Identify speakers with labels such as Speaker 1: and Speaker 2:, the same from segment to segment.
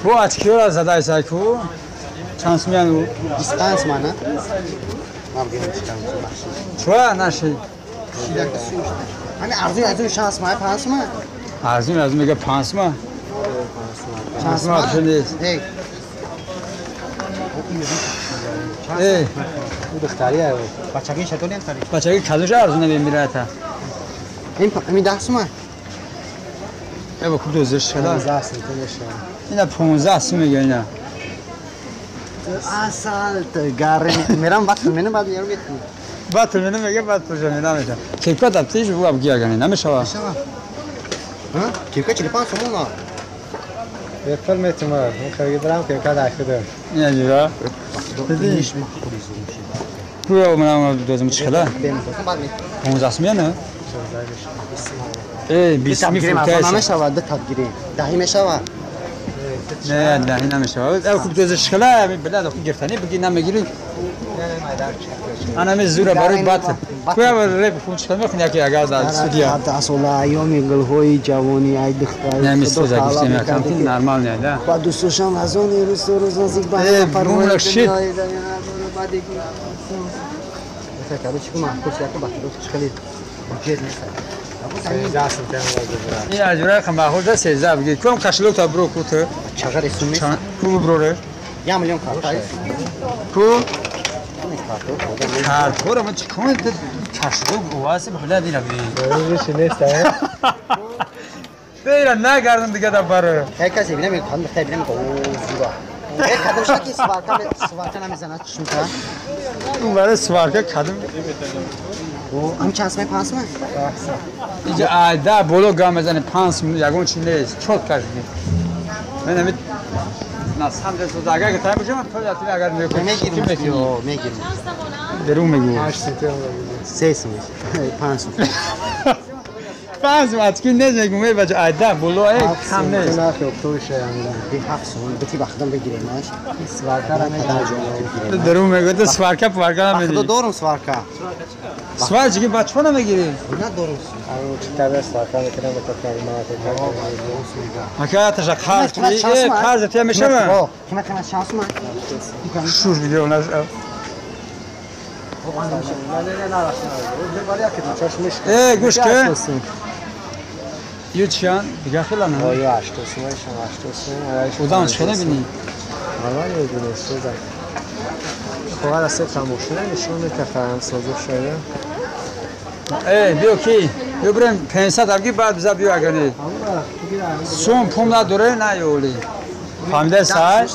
Speaker 1: بو اتکیور زدای سایکو چانس میانو
Speaker 2: 25 manat. Mavgim çıxarmışam yaxşı.
Speaker 1: چوا نشی
Speaker 2: Şidətli suymuş. Hani arzu şans mı? 5 mı?
Speaker 1: ارزون از میگه 5 ماه
Speaker 2: Şans
Speaker 1: ماه شدید
Speaker 2: Hey.
Speaker 1: ای
Speaker 2: Bu dixtariye. Bachagin chatolen tari.
Speaker 1: بچگی کدوش ارزون نمیره تا
Speaker 2: این 10 mı?
Speaker 1: ای با کدو زش شدا
Speaker 2: 15 sentneşe.
Speaker 1: اینا 15 سی میگه اینا
Speaker 2: Asal garren. Meram vaqt meni bad yarum etdi.
Speaker 1: بات منو میگه بات تو نمیشه کیکا دبتیش بو اب گیا گنی نمیشه
Speaker 2: Ha? Kevka çilipan somuna.
Speaker 3: Yapal metimar. Mən xərqi daram ki, kadakıdır.
Speaker 1: نه جورا
Speaker 2: Dediş mahkul izlemiş.
Speaker 1: بو من دوزم چخلا
Speaker 2: Benim dostum bad mi?
Speaker 1: 15 سی میانه ای 20 می
Speaker 2: Gireyim
Speaker 1: فوتاش
Speaker 2: ama şava da tat gireyim. Dahi meşava.
Speaker 1: نه نه اینا نمیشه او خوب دوز چخلا می بلاد خو گرفتنی بگی نمیگیری انا می زوره برای بات کویا رپ خون چخلا میخونی که اگه از سودیا
Speaker 2: Hatta asola yomi gulhoy javoni ay dixtay.
Speaker 1: نه میستو زگیستی میکنی نرمال نه ده
Speaker 2: Ba دوستشم از اون روز نزدیک به
Speaker 1: بوملک شید
Speaker 2: فکر چیکو محکوم شد که بخدا چخلی جد نیست.
Speaker 3: 15 sentneşe var.
Speaker 1: این اجوره خم باخود ده 13 بگی کم کشلو تا برو کوت
Speaker 2: Çagar esumi.
Speaker 1: کو بروره
Speaker 2: 1 milyon kartay.
Speaker 1: کو
Speaker 2: Ne kartı?
Speaker 1: کارتور من چیکار ده کشلو واسه بخدا دینا بی
Speaker 3: Özü şeyləsə,
Speaker 1: دینا نگردم دیگه دا بره
Speaker 2: Herkes evine mi kandı evine mi o zura. Her kadın şaki svarka namizana çuşmuka.
Speaker 1: اون برای سوار که کدوم
Speaker 2: O am chance mi pas mı?
Speaker 1: اینجا آیده بولو گام بزنه 5 میلیون یگون چی نیست چوت کشیدی من نمی نسخم دست زاگه که تایم بجام تو یاتی اگر میکنی
Speaker 2: Ne girmiş? Yo, ne girmiş?
Speaker 1: درو میگو
Speaker 3: 8 sentneşe var.
Speaker 2: Sesmiş. Pas mı?
Speaker 1: 5 وقت که نمیگم می بچه آیده بولو ای کم نیست
Speaker 3: Günah yoxdur şey yəni.
Speaker 2: Bir hafta sonra biti baxdan bir gireymiş.
Speaker 3: Svarkara nə
Speaker 2: Kadar
Speaker 1: درو میگو تو سوار که پارکا
Speaker 2: Baxda
Speaker 1: نمیدی
Speaker 2: doğru mu svarka?
Speaker 1: سوار چی که بچه نمیگیری
Speaker 2: Ne doğrusu?
Speaker 3: Ano çıxarır svarkara metinə və təqdimatı.
Speaker 1: حکایتش خارج
Speaker 2: Kime
Speaker 1: کنی
Speaker 2: şans
Speaker 1: ای
Speaker 2: mı?
Speaker 1: خارج تیا میشه من
Speaker 2: Kime şans mı?
Speaker 1: شور ویدیو نش
Speaker 3: Çeşmiş.
Speaker 1: ای گوش که یو چیان دیگه خیلی نه
Speaker 3: Oyu açdırsın, işin açdırsın.
Speaker 1: اودان چه نبینی
Speaker 3: Normal yediniz siz. Faqat asıl xamuşuna nişan میتفهم سازش شده.
Speaker 1: ای بیو کی بیو بریم 500 درگی بعد بزا بیو اگرنی سون پوم نداره نه یولی فهمیده سای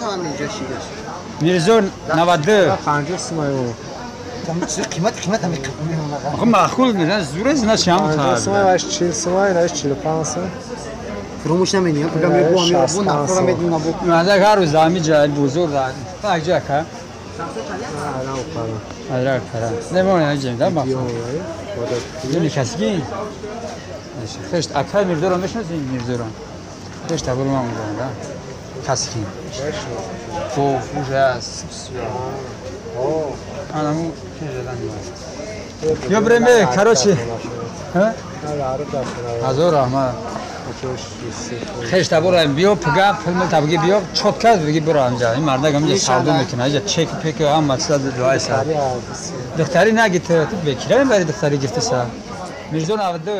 Speaker 1: میرزو 92
Speaker 3: 50 سمایو.
Speaker 2: Kıymet mi?
Speaker 1: آخه معقول میرن زوره زنا چیام
Speaker 3: 50
Speaker 1: تا
Speaker 3: سمای واش 40 سمای ناش 45 سم.
Speaker 2: Kurumuş ne meniyor? Program bu amıyor. Bu na program edin bu.
Speaker 1: ماذا کارو زامی جای بزرگ داد تا جا که
Speaker 3: Ha, ana oqara.
Speaker 1: ادرا کرا نمونه نجیم دا با
Speaker 3: Yo, oda.
Speaker 1: یونی کسکی خشت اکای میرزو رو میشناسین میرزو رو خشت تا برو من دا کسکی تو فوش است انا مو یا بریم به کراچی ها هزار رحمت خشت برو بیو پگا فیلم تبگی بیو چوت کرد بگی برو همجا این مرد هم سعودو میکنه اینجا چک پک هم مقصد دعای سر دختری نگیت تو بکیره برای دختری گرفته سر میرزو 92